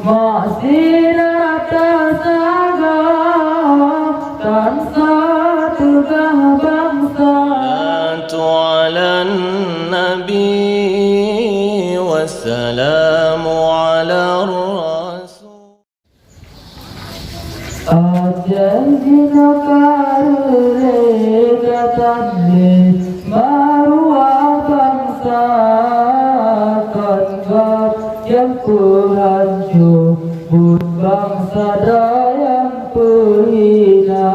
masih tersaga dan satu bangsa. على النبي والسلام على الرسول. Janjina karule katane marwa bangsa kanggap yang kuhancur bud bangsa yang perhina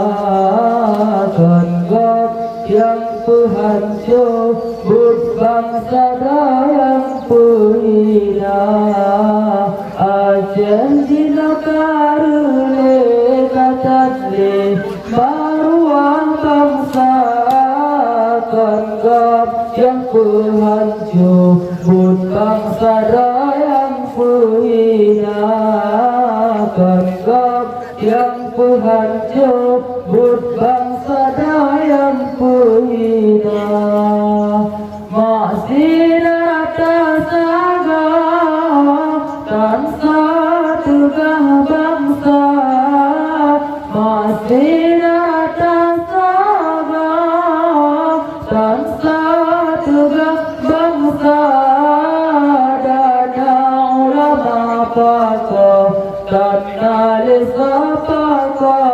kanggap yang hancur bud bangsa yang perhina. Janjina karule katane marwa bangsa kanggap yang hancur bud bangsa yang perhina kanggap yang hancur bud bangsa yang perhina. Masih tersaga dan satu bangsa. Masih tersaga dan satu bangsa. Dada ulama pakar dan alis pakar.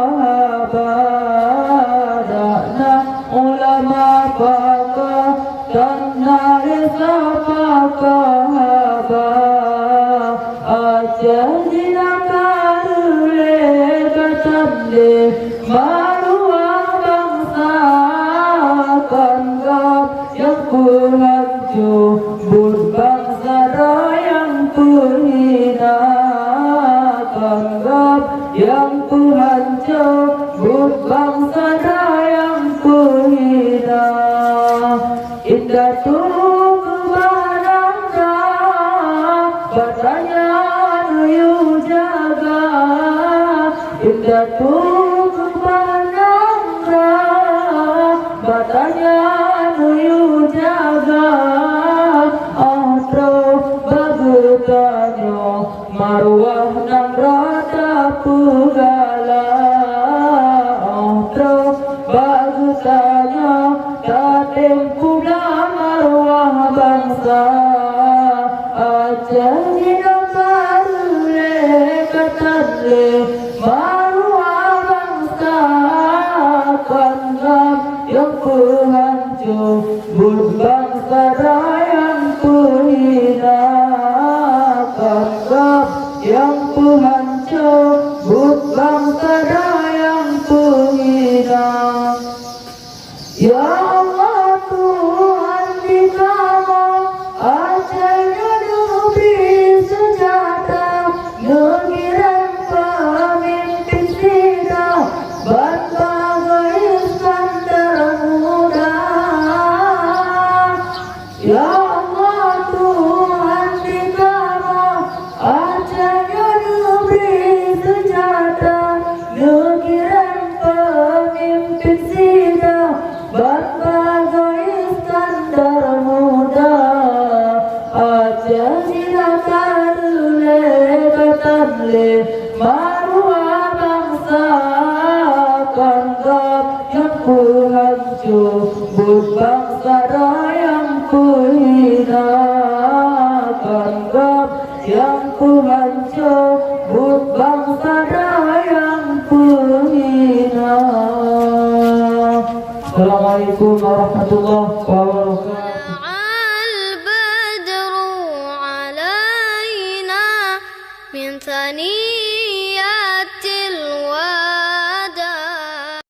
Dada ulama pakar dan alis pakar. Janjina karule katane marwa bangsa kanggap yang hancur bud bangsa yang perhina kanggap yang hancur bud bangsa yang perhina. Indah tuh kebarangka batanya nuyu jaga. Indah tuh kebarangka batanya nuyu jaga. Terus bagetanyo marwah nang rata pugala. Terus bagetanyo tatim pula marwah bangsa. Janjina karule katane marwah bangsa kanggap yang hancur bud bangsa yang perhina kanggap yang hancur bud bangsa yang perhina. Ya Allah Tuhan di kamu ajarnya Nabi senjata negiran pemimpin sida berbagai standar muda. Ya Allah Tuhan di kamu ajarnya Nabi senjata negiran pemimpin sida berbagai standar muda. Janjina karule katane marwa bangsa kanggap yang hancur bud bangsa yang perhina kanggap yang hancur bud bangsa yang perhina. Assalamualaikum warahmatullahi wabarakatuh. البدر علينا من ثني